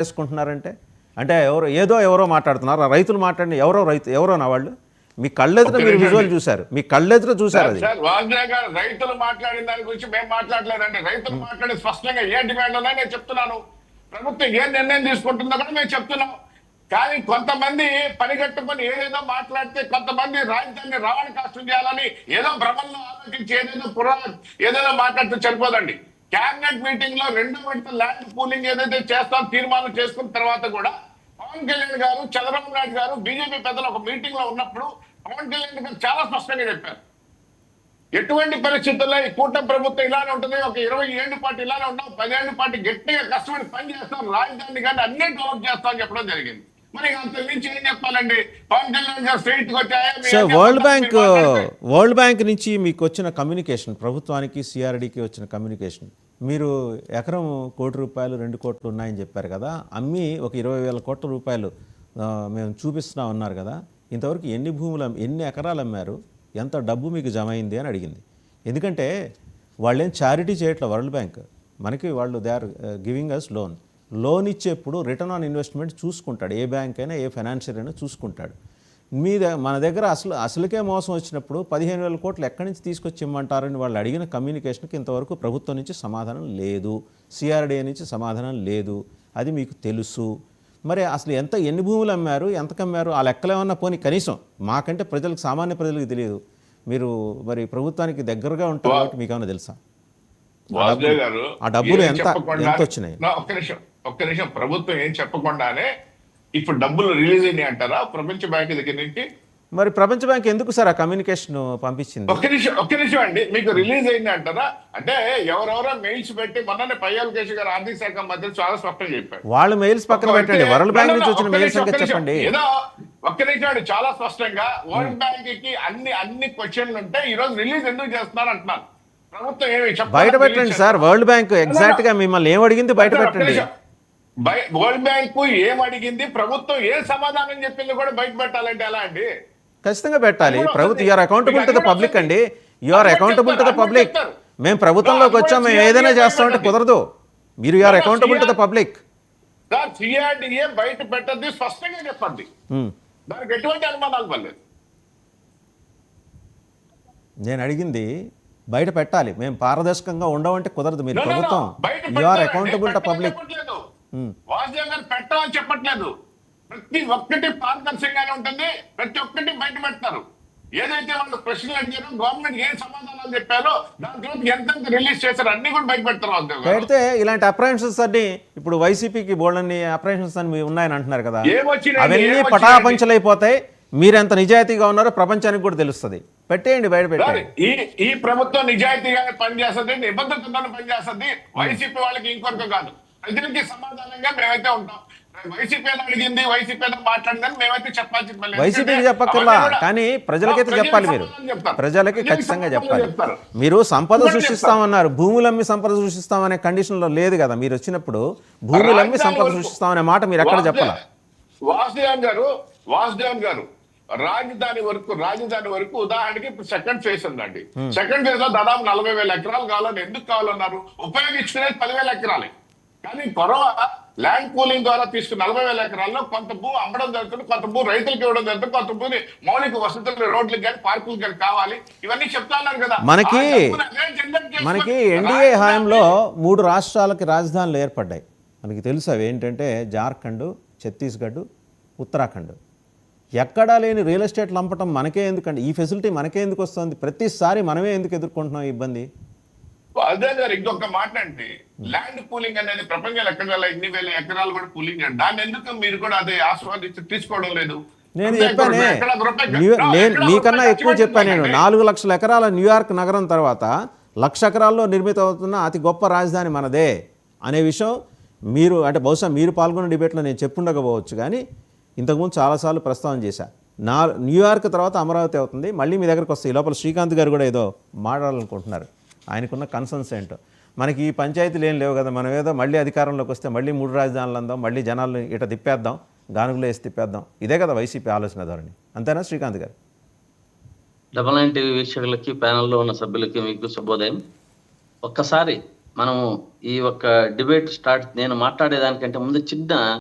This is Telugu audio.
చేసుకుంటున్నారంటే అంటే ఎవరో మాట్లాడుతున్నారు. రైతులు మాట్లాడిన ఎవరో నా వాళ్ళు మీ కళ్ళెదుట మీరు విజువల్ చూశారు, మీ కళ్ళెదుట చూశారు. అది రైతులు మాట్లాడిన దాని గురించి మేము మాట్లాడలేదండి. రైతులు మాట్లాడి స్పష్టంగా ఏ డిమాండ్ ఉన్నాయో నేను చెప్తున్నాను. ప్రభుత్వం ఏ నిర్ణయం తీసుకుంటుందో కూడా మేము చెప్తున్నాం. కానీ కొంతమంది పనిగట్టుకొని ఏదేదో మాట్లాడితే కొంతమంది రాజధానిని రవాణా కష్టం చేయాలని ఏదో భ్రమంలో ఆలోచించి ఏదేదో మాట్లాడితే సరిపోదండి. క్యాబినెట్ మీటింగ్ లో 2వ విడత ల్యాండ్ పూలింగ్ ఏదైతే చేస్తాం తీర్మానం చేసుకున్న తర్వాత కూడా పవన్ కళ్యాణ్ గారు, చంద్రబాబు నాయుడు గారు, బీజేపీ పెద్దలు ఒక మీటింగ్ లో ఉన్నప్పుడు పవన్ కళ్యాణ్ గారు చాలా స్పష్టంగా చెప్పారు, ఎటువంటి పరిస్థితుల్లో ఈ కూటమి ప్రభుత్వం ఇలానే ఉంటుంది, ఒక 20 ఏళ్ల పాటు ఇలానే ఉంటాం, 10 ఏళ్ల పాటు గట్టిగా కష్టపడి పని చేస్తాం, రాజధాని కానీ అన్ని డెవలప్ చేస్తాం అని చెప్పడం జరిగింది. మరి అంత నుంచి ఏం చెప్పాలండి? పవన్ కళ్యాణ్ గారు స్ట్రైట్ వచ్చాయా? వరల్డ్ బ్యాంక్ నుంచి మీకు వచ్చిన కమ్యూనికేషన్, ప్రభుత్వానికి సిఆర్డీకి వచ్చిన కమ్యూనికేషన్, మీరు ఎకరం ₹1 కోటి 2 కోట్లు ఉన్నాయని చెప్పారు కదా, అమ్మి ఒక 20,000 కోట్ల రూపాయలు మేము చూపిస్తున్నా ఉన్నారు కదా, ఇంతవరకు ఎన్ని ఎకరాలు అమ్మారు, ఎంత డబ్బు మీకు జమ అయింది అని అడిగింది. ఎందుకంటే వాళ్ళు ఏం చారిటీ చేయట్లేదు వరల్డ్ బ్యాంక్, మనకి వాళ్ళు they are giving us loan ఇచ్చేప్పుడు రిటర్న్ ఆన్ ఇన్వెస్ట్మెంట్ చూసుకుంటాడు, ఏ బ్యాంక్ అయినా ఏ ఫైనాన్షియర్ అయినా చూసుకుంటాడు. మన దగ్గర అసలుకే మోసం వచ్చినప్పుడు 15,000 కోట్లు ఎక్కడి నుంచి తీసుకొచ్చి ఇమ్మంటారని వాళ్ళు అడిగిన కమ్యూనికేషన్కి ఇంతవరకు ప్రభుత్వం నుంచి సమాధానం లేదు, సిఆర్డీఏ నుంచి సమాధానం లేదు, అది మీకు తెలుసు. మరి అసలు ఎన్ని భూములు అమ్మారు, ఎంతకు అమ్మారు, ఆ లెక్కలు ఏమన్నా పోనీ కనీసం మాకంటే సామాన్య ప్రజలకు తెలియదు, మీరు మరి ప్రభుత్వానికి దగ్గరగా ఉంటారు కాబట్టి మీకు ఏమైనా తెలుసా ఆ డబ్బులు ఎంత వచ్చినాయి? ఒక్క నిమిషం ప్రభుత్వం ఏం చెప్పకుండానే ఇప్పుడు డబ్బులు రిలీజ్ అయినాయి అంటారా ప్రపంచ బ్యాంక్ దగ్గర నుంచి? మరి ప్రపంచ బ్యాంక్ ఎందుకు సార్ ఆ కమ్యూనికేషన్ పంపించింది? ఒక్క నిమిషం అండి, మీకు రిలీజ్ అయింది అంటారా? అంటే ఎవరెవరో మెయిల్స్ పెట్టి మొన్ననే పయ్యాల కేసు గారు ఆర్థిక శాఖ మంత్రి చాలా స్పష్టంగా చెప్పారు. వాళ్ళు మెయిల్స్ పక్కన పెట్టండి, వరల్డ్ బ్యాంక్ నుంచి వచ్చిన మెయిల్స్ చెప్పండి. ఏదో ఒక్క నిమిషం అండి, చాలా స్పష్టంగా వరల్డ్ బ్యాంక్ కి అన్ని క్వశ్చన్లు ఉంటే ఈ రోజు రిలీజ్ ఎందుకు చేస్తున్నారు అంటున్నారు. ప్రభుత్వం ఏమి బయట పెట్టండి సార్, వరల్డ్ బ్యాంక్ ఎగ్జాక్ట్ గా మిమ్మల్ని ఏం అడిగింది బయట పెట్టండి. వరల్డ్ బ్యాంక్ ఏం అడిగింది, ప్రభుత్వం ఏం సమాధానం చెప్పింది కూడా బయట పెట్టాలంటే ఎలా అండి? ఖచ్చితంగా పెట్టాలి. ప్రభుత్వం you're accountable to the public అండి, you're accountable to the public. మేము ప్రభుత్వంలోకి వచ్చాం, మేము ఏదైనా చేస్తామంటే కుదరదు. మీరు you're accountable to the public. CRDA బయట పెట్టద్ది, స్పష్టంగా చెప్పండి, దానికి ఎటువంటి అనుమానాలు పడలేదు. నేను అడిగింది బయట పెట్టాలి, మేము పారదర్శకంగా ఉండవంటే కుదరదు. మీరు ప్రభుత్వం you're accountable to public. Vasudev garu పెట్టమని చెప్పట్లేదు, ప్రతి ఒక్కటి పారదర్శకంగానే ఉంటుంది, ప్రతి ఒక్కటి బయట పెడతారు. ఏదైతే వాళ్ళు ప్రశ్నలు అడిగారో, గవర్నమెంట్ ఏ సమాధానాలు చెప్పారో దాంట్లో ఎంత రిలీజ్ చేశారు అన్ని కూడా బయట పెడతారు. పెడితే ఇలాంటి అప్రహెన్షన్స్ అన్ని ఇప్పుడు వైసీపీకి బోల్డన్ని అప్రహెన్షన్స్ అని ఉన్నాయని అంటున్నారు కదా, అవన్నీ పటాపంచలైపోతాయి. మీరెంత నిజాయితీగా ఉన్నారో ప్రపంచానికి కూడా తెలుస్తుంది. పెట్టేయండి, బయట పెట్టండి. ఈ ప్రభుత్వం నిజాయితీగానే పనిచేస్తుంది, నిబద్ధతతో పనిచేస్తుంది. వైసీపీ వాళ్ళకి ఇంకొక కాదు, ప్రజలకి సమాధానంగా మేమైతే ఉంటాం. వైసీపీ అడిగింది, వైసీపీ మాట్లాడిందని మేమైతే చెప్పాల్సి, వైసీపీకి చెప్పక్కర్లా కానీ ప్రజలకైతే చెప్పాలి. మీరు ప్రజలకి ఖచ్చితంగా చెప్పాలి. మీరు సంపద సృష్టిస్తామన్నారు, భూములమ్మి సంపద సృష్టిస్తామనే కండిషన్ లో లేదు కదా. మీరు వచ్చినప్పుడు భూములమ్మి సంపద సృష్టిస్తామనే మాట మీరు ఎక్కడ చెప్పాలా? వాసుదేవన్ గారు రాజధాని వరకు ఉదాహరణకి ఇప్పుడు సెకండ్ ఫేజ్ ఉందండి. సెకండ్ ఫేజ్ లో దాదాపు 40,000 ఎకరాలు కావాలని ఎందుకు కావాలన్నారు? ఉపయోగించుకునేది 10,000 ఎకరాలే. కానీ ల్యాండ్ పూలింగ్ ద్వారా తీసుకున్న 40,000 ఎకరాల్లో కొంత భూ అమ్మడం జరుగుతుంది, కొంత భూ రైతులకు ఇవ్వడం జరుగుతుంది, కొంత భూమి మౌలిక వసతులు, రోడ్లకు కానీ పార్కులకు కానీ కావాలి. ఇవన్నీ చెప్తా ఉన్నారు కదా. మనకి ఎన్డీఏ హయాంలో 3 రాష్ట్రాలకి రాజధానులు ఏర్పడ్డాయి. మనకి తెలుసు అవి ఏంటంటే జార్ఖండ్, ఛత్తీస్గఢ్, ఉత్తరాఖండ్. ఎక్కడా లేని రియల్ ఎస్టేట్ లంపటం మనకే ఎందుకండి? ఈ ఫెసిలిటీ మనకే ఎందుకు వస్తుంది? ప్రతిసారి మనమే ఎందుకు ఎదుర్కొంటున్నాం ఇబ్బంది? అదే గారు ఇంకొక మాట అంటే ల్యాండ్ పూలింగ్ అనేది ప్రపంచంలో ఎక్కడ ఇన్ని వేల ఎకరాలు కూడా పూలింగ్, దాన్ని ఎందుకు మీరు కూడా అదే ఆస్వాదించి తీసుకోవడం లేదు? నేను చెప్పానే, మీకన్నా ఎక్కువ చెప్పాను నేను. 4 లక్షల ఎకరాల న్యూయార్క్ నగరం తర్వాత 1,00,000 ఎకరాల్లో నిర్మితం అవుతున్న అతి గొప్ప రాజధాని మనదే అనే విషయం మీరు అంటే బహుశా మీరు పాల్గొన్న డిబేట్లో నేను చెప్పుండకపోవచ్చు, కానీ ఇంతకుముందు చాలాసార్లు ప్రస్తావన చేశా. న్యూయార్క్ తర్వాత అమరావతి అవుతుంది, మళ్ళీ మీ దగ్గరకు వస్తాయి. ఈ లోపల శ్రీకాంత్ గారు కూడా ఏదో మాట్లాడాలనుకుంటున్నారు, ఆయనకున్న కన్సర్న్స్ ఏంటో. మనకి ఈ పంచాయతీలు ఏం లేవు కదా, మనం ఏదో మళ్ళీ అధికారంలోకి వస్తే మళ్ళీ 3 రాజధానులు అందాం, మళ్ళీ జనాలను ఇట తిప్పేద్దాం, గానుగులు వేసి తిప్పేద్దాం. ఇదే కదా వైసీపీ ఆలోచన ధోరణి, అంతేనా శ్రీకాంత్ గారు? 9 టీవీ వీక్షకులకి, ప్యానెల్లో ఉన్న సభ్యులకి మీకు శుభోదయం. ఒక్కసారి మనము ఈ ఒక్క డిబేట్ స్టార్ట్ నేను మాట్లాడేదానికంటే ముందు చిన్న